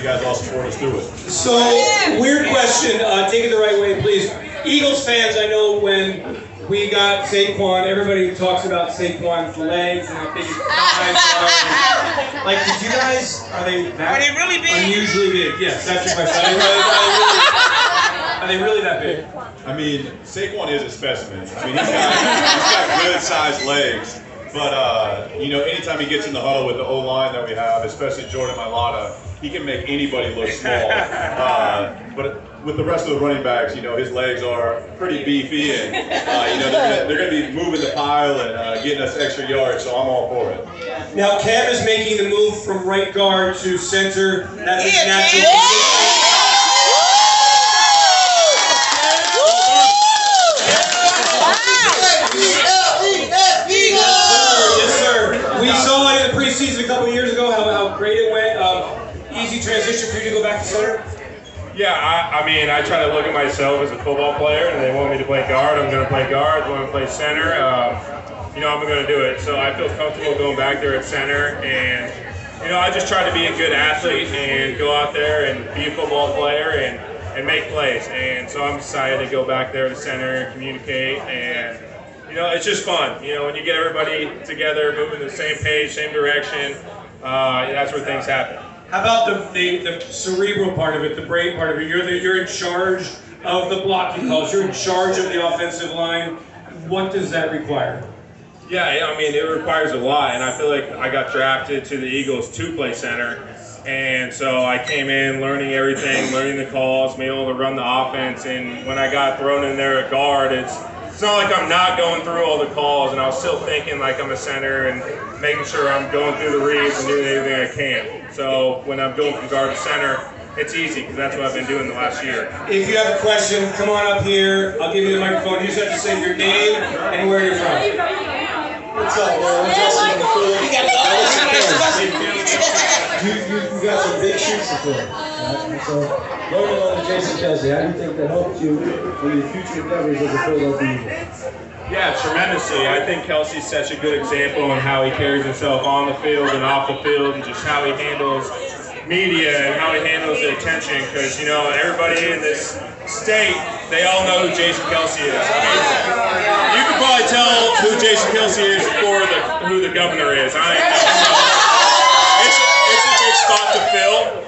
guys all support us through it. So, weird question. Take it the right way, please. Eagles fans, I know when we got Saquon, everybody talks about Saquon's legs and how big his thighs are. Like, did you guys, are they really big? Unusually big? Yes, that's your question. Are they really that big? I mean, Saquon is a specimen. I mean, he's got good-sized legs. But, you know, anytime he gets in the huddle with the O-line that we have, especially Jordan Mailata, he can make anybody look small. But with the rest of the running backs, you know, his legs are pretty beefy, and, you know, they're going to be moving the pile and getting us extra yards, so I'm all for it. Now, Cam is making the move from right guard to center. That's his natural position. We saw it in the preseason a couple years ago, how great it went. Easy transition for you to go back to center? Yeah, I mean, I try to look at myself as a football player, and they want me to play guard. I'm going to play guard. They want me to play center. You know, I'm going to do it. So I feel comfortable going back there at center. And, you know, I just try to be a good athlete and go out there and be a football player and make plays. And so I'm excited to go back there to center and communicate. And, you know, it's just fun. You know, when you get everybody together, moving to the same page, same direction, that's where things happen. How about the cerebral part of it, the brain part of it? You're in charge of the blocking calls. You're in charge of the offensive line. What does that require? Yeah, I mean, it requires a lot, and I feel like I got drafted to the Eagles to play center, and so I came in learning everything, learning the calls, being able to run the offense, and when I got thrown in there at guard, it's not like I'm not going through all the calls, and I was still thinking like I'm a center and making sure I'm going through the reads and doing everything I can. So when I'm going from guard to center, it's easy because that's what I've been doing the last year. If you have a question, come on up here. I'll give you the microphone. You just have to say your name and where you're from. What's up, man? I'm Justin in the field. You got some big shoes to fill. Right? So, learning on Jason Kelsey, how do you think that helped you in your future endeavors as a Philadelphia Eagle? Yeah, tremendously. I think Kelsey's such a good example on how he carries himself on the field and off the field, and just how he handles media and how he handles the attention. Because, you know, everybody in this state, they all know who Jason Kelsey is. I mean, you can probably tell who Jason Kelsey is before who the governor is. It's a big spot to fill,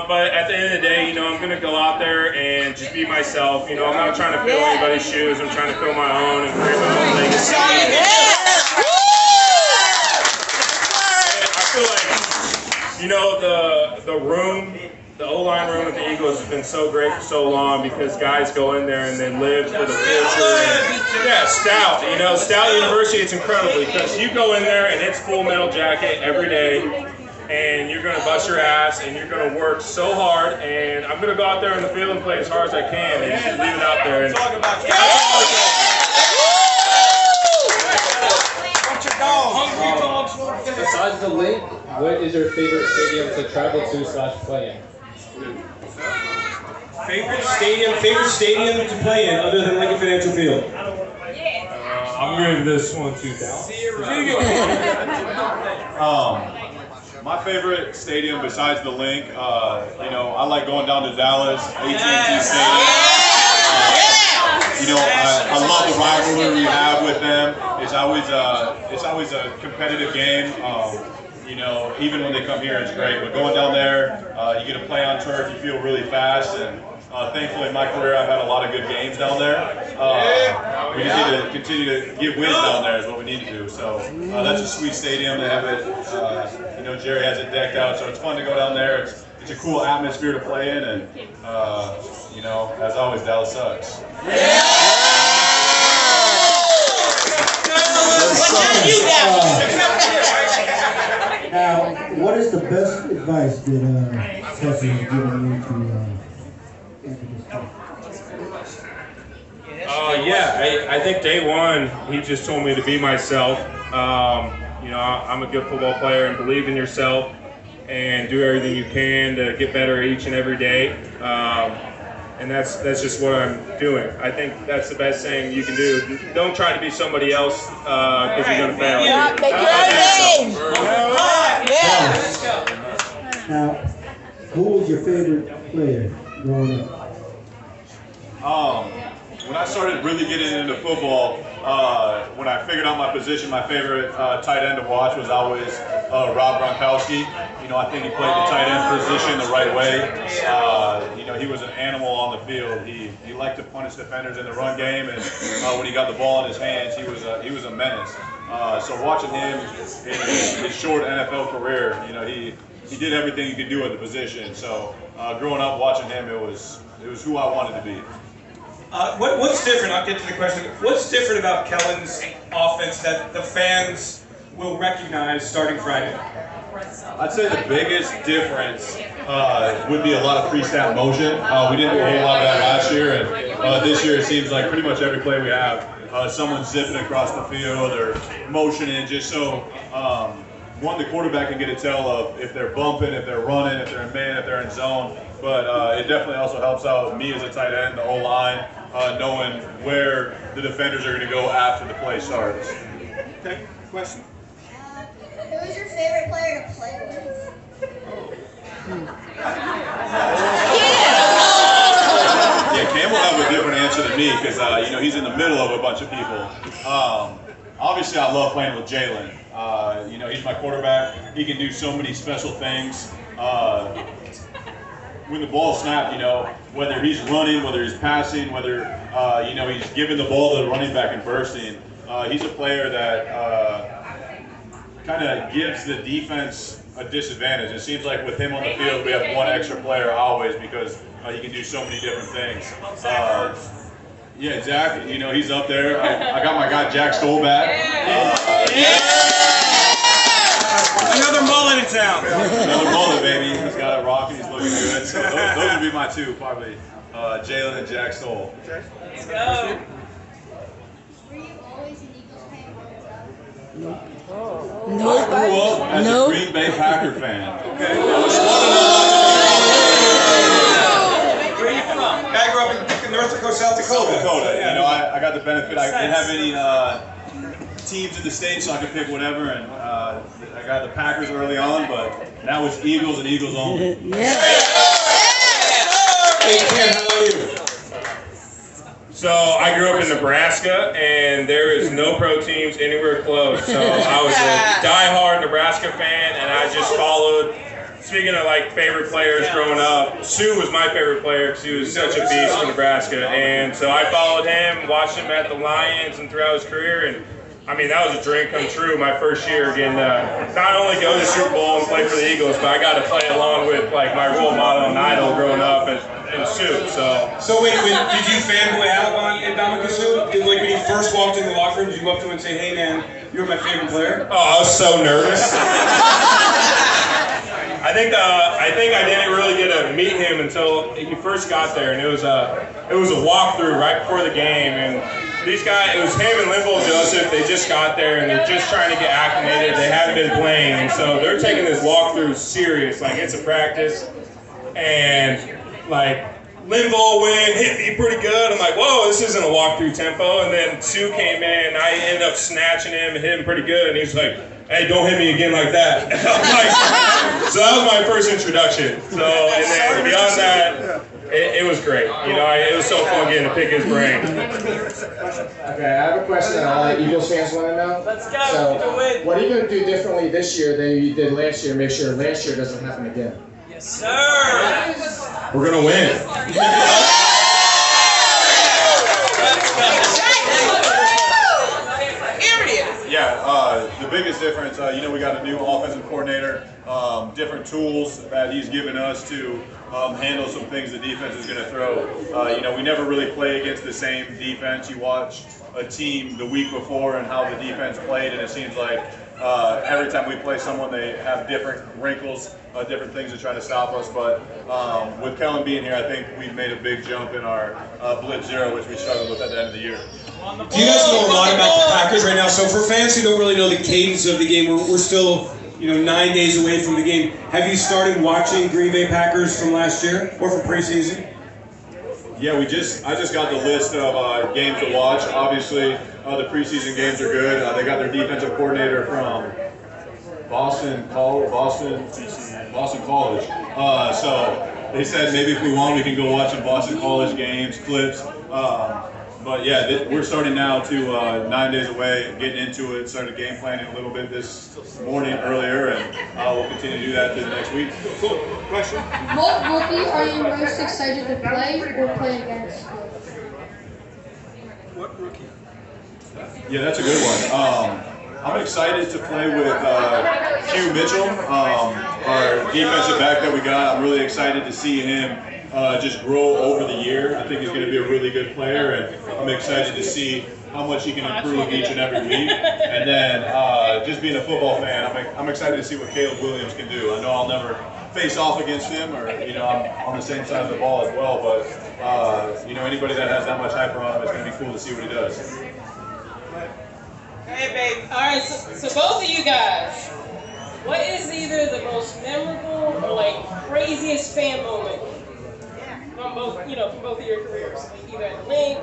but at the end of the day, you know, I'm going to go out there and just be myself. You know, I'm not trying to fill anybody's shoes. I'm trying to fill my own and create my own legacy. I feel like, you know, the room, the O-line room at the Eagles has been so great for so long because guys go in there and they live for the culture. And, yeah, Stout. You know, Stout University, it's incredible because you go in there and it's full metal jacket every day. And you're going to bust your ass, and you're going to work so hard, and I'm going to go out there in the field and play as hard as I can, and just leave it out there. And talk about Besides the link, what is your favorite stadium to travel to / play in? Favorite stadium to play in, other than Lincoln Financial Field? I'm going to give this one to Dalla. My favorite stadium besides the link, you know, I like going down to Dallas, AT&T Stadium. You know, I love the rivalry we have with them. It's always a competitive game. You know, even when they come here, it's great. But going down there, you get to play on turf. You feel really fast, and thankfully in my career, I've had a lot of good games down there. We just need to continue to get wins down there is what we need to do. So that's a sweet stadium. They have it. You know, Jerry has it decked out, so it's fun to go down there. It's a cool atmosphere to play in, and you know, as always, Dallas sucks. Now, what is the best advice that Kelsey has given you to enter this team? Yeah, I think day one, he just told me to be myself. You know, I'm a good football player and believe in yourself and do everything you can to get better each and every day. And that's just what I'm doing. I think that's the best thing you can do. Don't try to be somebody else because you're going to fail. Yeah, make your own name. Now, Who was your favorite player growing up? When I started really getting into football, when I figured out my position, my favorite tight end to watch was always Rob Gronkowski. You know, I think he played the tight end position the right way. You know, he was an animal on the field. He liked to punish defenders in the run game, and when he got the ball in his hands, he was a menace. So watching him in his short NFL career, you know, he did everything he could do at the position. So growing up watching him, it was who I wanted to be. What's different? I'll get to the question. What's different about Kellen's offense that the fans will recognize starting Friday? I'd say the biggest difference would be a lot of pre-snap motion. We didn't do a whole lot of that last year, and this year it seems like pretty much every play we have, someone's zipping across the field or motioning, just so one, the quarterback can get a tell of if they're bumping, if they're running, if they're in man, if they're in zone. But it definitely also helps out me as a tight end, the O-line, knowing where the defenders are going to go after the play starts. Okay, question? Who's your favorite player to play with? Yeah, Cam will have a different answer than me because you know, he's in the middle of a bunch of people. Obviously, I love playing with Jalen. You know, he's my quarterback. He can do so many special things. When the ball snapped, you know, whether he's running, whether he's passing, whether you know, he's giving the ball to the running back and bursting, he's a player that kind of gives the defense a disadvantage. It seems like with him on the field, we have one extra player always because he can do so many different things. Yeah, exactly. You know, he's up there. I got my guy Jack Stoll back. Another mullet in town. Another mullet, baby. He's got it rocking. He's looking good. So those would be my two, probably Jalen and Jack Stoll. Let's go. Were you always an Eagles fan growing up? I grew up as a Green Bay Packer fan. Okay. Where are you from? I grew up in North Dakota, South Dakota. South Dakota. Yeah. You know, I got the benefit. I didn't have any teams in the state, so I could pick whatever. And I got the Packers early on, but now it's Eagles and Eagles only. Hey, Ken, how are you? So I grew up in Nebraska, and there is no pro teams anywhere close. So I was a diehard Nebraska fan, and I just followed. Speaking of like favorite players growing up, Sue was my favorite player because he was such a beast in Nebraska, and so I followed him, watched him at the Lions and throughout his career, and I mean, that was a dream come true my first year getting not only go to the Super Bowl and play for the Eagles, but I got to play along with like my role model and idol growing up and Sue. So wait, did you fanboy out on Ndamukong Suh? Like when you first walked in the locker room, did you go up to him and say, "Hey man, you're my favorite player"? Oh, I was so nervous. I think I didn't really get to meet him until he first got there, and it was a walkthrough right before the game, and these guys, it was him and Linville Joseph. They just got there and they're just trying to get acclimated. They haven't been playing, and so they're taking this walkthrough serious, like it's a practice. And like Linville went, hit me pretty good. I'm like, whoa, this isn't a walkthrough tempo. And then Sue came in, and I ended up snatching him and hit him pretty good. And he's like, hey, don't hit me again like that. I'm like, so that was my first introduction. So, and then beyond that, it was great. You know, it was so fun getting to pick his brain. Okay, I have a question that all the Eagles fans want to know. Let's go. So, what are you going to do differently this year than you did last year to make sure last year doesn't happen again? Yes, sir. We're going to win. Yeah, the biggest difference, you know, we got a new offensive coordinator, different tools that he's given us to handle some things the defense is going to throw. You know, we never really play against the same defense. You watch a team the week before and how the defense played, and it seems like every time we play someone, they have different wrinkles, different things to try to stop us. But with Kellen being here, I think we've made a big jump in our blitz zero, which we struggled with at the end of the year. Do you guys know a lot about the Packers right now? So for fans who don't really know the cadence of the game, we're still, you know, 9 days away from the game. Have you started watching Green Bay Packers from last year or from preseason? Yeah, I just got the list of games to watch. Obviously, the preseason games are good. They got their defensive coordinator from Boston College. So they said maybe if we want, we can go watch some Boston College games, clips. But yeah, we're starting now to 9 days away, getting into it. Started game planning a little bit this morning earlier, and we'll continue to do that through the next week. Cool. Question? What rookie are you most excited to play or play against? What rookie? Yeah, that's a good one. I'm excited to play with Hugh Mitchell, our defensive back that we got. I'm really excited to see him just grow over the year. I think he's going to be a really good player, and I'm excited to see how much he can improve each and every week. And then just being a football fan, I'm excited to see what Caleb Williams can do. I know I'll never face off against him, or I'm on the same side of the ball as well, but anybody that has that much hype around him, it's going to be cool to see what he does. Hey, babe. All right, so both of you guys, what is either the most memorable or craziest fan moment from both of your careers? Either at the link,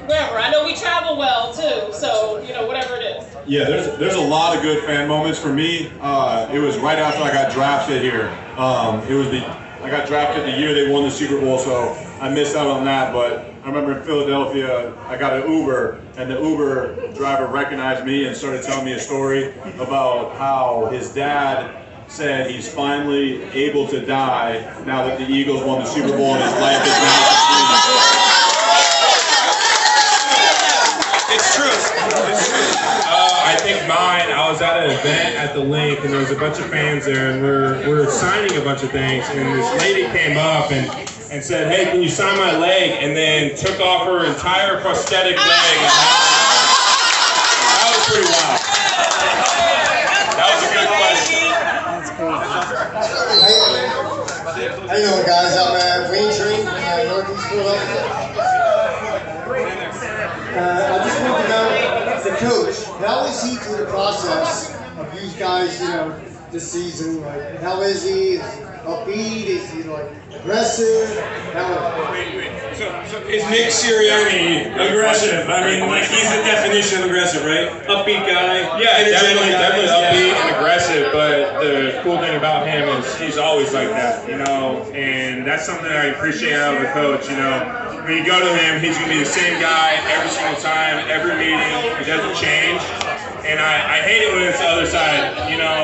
wherever. I know we travel well too, so whatever it is. Yeah, there's a lot of good fan moments for me. It was right after I got drafted here. I got drafted the year they won the Super Bowl, so I missed out on that. But I remember in Philadelphia, I got an Uber, and the Uber driver recognized me and started telling me a story about how his dad said he's finally able to die now that the Eagles won the Super Bowl and his life is now complete. It's true. I think mine, I was at an event at the link, and there was a bunch of fans there, and we're signing a bunch of things, and this lady came up and said, "Hey, can you sign my leg?" and then took off her entire prosthetic leg. That was pretty wild. That was a good question. How you doing, guys? I'm Wayne Tree, Northeast Philadelphia. I just want to know, the coach, how is he through the process of you guys, this season? Like, how is he? Is he upbeat? Is he aggressive? So is Nick Sirianni aggressive? I mean, he's the definition of aggressive, right? Upbeat guy. Yeah, definitely upbeat and aggressive. But the cool thing about him is he's always like that, and that's something I appreciate out of a coach. When you go to him, he's going to be the same guy every single time, every meeting. He doesn't change. And I hate it when it's the other side.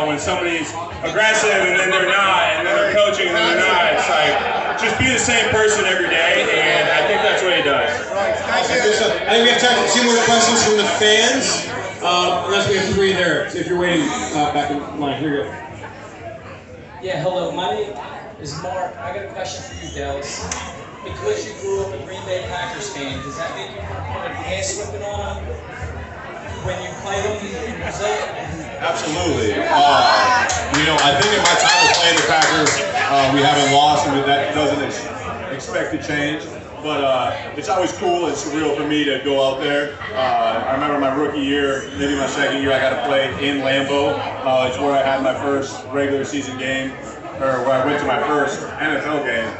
When somebody's aggressive and then they're not, and then they're coaching and then they're not. It's like, just be the same person every day, and I think that's what he does. I think we have time for 2 more questions from the fans, unless we have 3 there. So if you're waiting back in line, here you go. Yeah, hello, my name is Mark. I got a question for you, Dallas. Because you grew up a Green Bay Packers fan, does that make you put a pass whipping on them when you play them in Brazil? Absolutely. I think in my time of playing the Packers, we haven't lost, and that doesn't expect to change. But it's always cool and surreal for me to go out there. I remember my rookie year, maybe my second year, I got to play in Lambeau. It's where I had my first regular season game, or where I went to my first NFL game.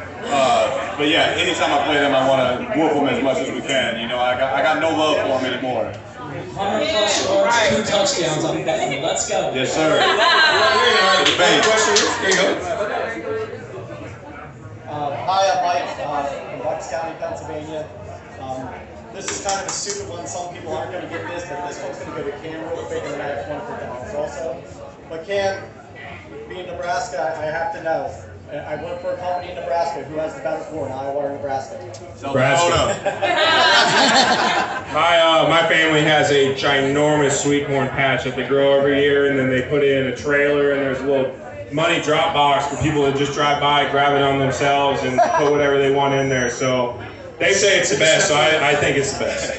But yeah, anytime I play them, I want to whoop them as much as we can. I got no love for them anymore. 100 plus yards, 2 touchdowns. I'm betting. Let's go. Yes, sir. Here you go. Hi, I'm Mike from Bucks County, Pennsylvania. This is kind of a stupid one. Some people aren't going to get this, but this one's going to go to Cam real quick, and then I have one for Dallas also. But Cam, being Nebraska, I have to know. I work for a company in Nebraska. Who has the better corn, Iowa or Nebraska? My family has a ginormous sweet corn patch that they grow every year, and then they put in a trailer, and there's a little money drop box for people that just drive by, grab it on themselves, and put whatever they want in there. So they say it's the best, so I think it's the best.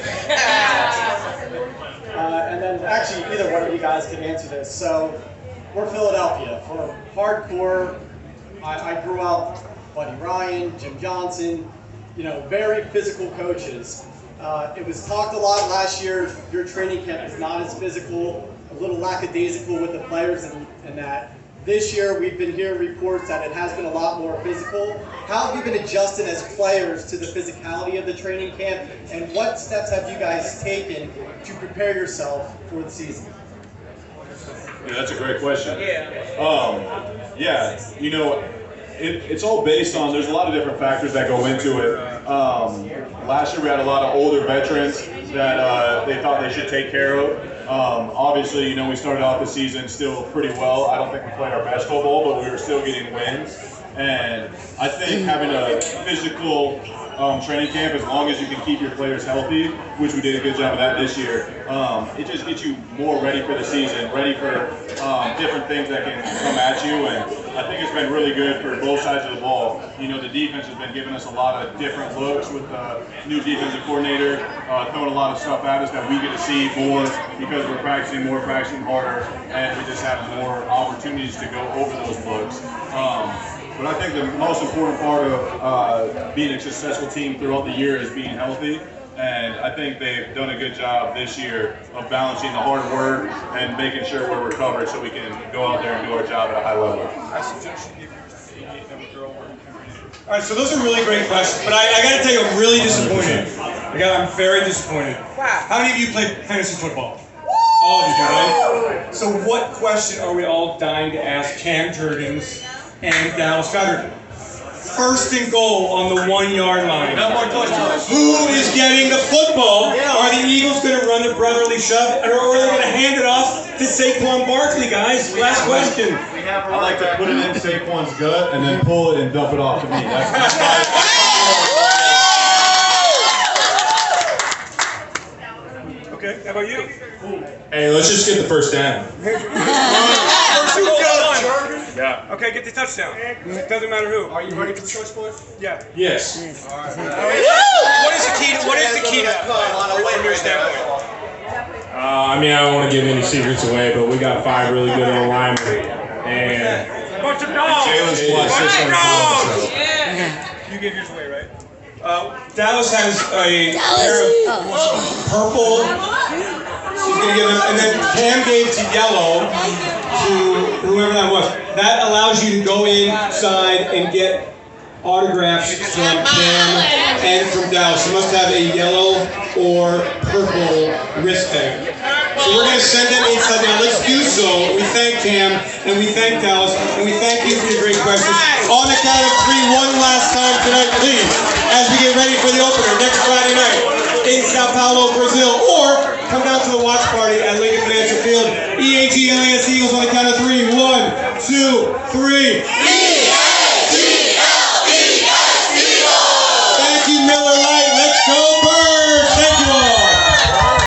And then actually, either one of you guys can answer this. So we're Philadelphia. For hardcore, I grew up, Buddy Ryan, Jim Johnson, very physical coaches. It was talked a lot last year, your training camp is not as physical, a little lackadaisical with the players and that. This year, we've been hearing reports that it has been a lot more physical. How have you been adjusted as players to the physicality of the training camp, and what steps have you guys taken to prepare yourself for the season? Yeah, that's a great question. Yeah, you know, it's all based on, there's a lot of different factors that go into it. Last year we had a lot of older veterans that they thought they should take care of. Obviously, you know, we started off the season still pretty well. I don't think we played our best football, but we were still getting wins. And I think having a physical training camp, as long as you can keep your players healthy, which we did a good job of that this year, it just gets you more ready for the season, ready for different things that can come at you. And I think it's been really good for both sides of the ball. You know, the defense has been giving us a lot of different looks with the new defensive coordinator, throwing a lot of stuff at us that we get to see more because we're practicing more, practicing harder, and we just have more opportunities to go over those looks. But I think the most important part of being a successful team throughout the year is being healthy. And I think they've done a good job this year of balancing the hard work and making sure we're recovered so we can go out there and do our job at a high level. I suggest you give yours to 88 girl. All right, so those are really great questions, but I got to tell you, I'm really disappointed. I'm very disappointed. Wow. How many of you play fantasy football? All of you do, right? So what question are we all dying to ask Cam Jurgens and Dalla Goedert? First and goal on the 1 yard line. No more touchdowns. Who is getting the football? Are the Eagles going to run the brotherly shove, or are they going to hand it off to Saquon Barkley, guys? Last question. I like to put it in Saquon's gut and then pull it and dump it off to me. That's Okay, how about you? Hey, let's just get the first down. Yeah. Okay, get the touchdown. Doesn't matter who. Are you ready for the choice board? Yeah. Yes. All right. What is the key to from your standpoint? I mean, I don't want to give any secrets away, but we got 5 really good alignment. And bunch of dogs. Jalen's plus 600 pounds. Yeah. You gave yours away, right? Dallas has a pair of purple. She's gonna give them, and then Cam gave to yellow to whoever that was. That allows you to go inside and get autographs from Cam and from Dallas. You must have a yellow or purple wristband. So we're going to send them inside now. Let's do so. We thank Cam, and we thank Dallas, and we thank you for your great questions. On the count of 3, one last time tonight, please, as we get ready for the opener next Friday night in Sao Paulo, Brazil, or come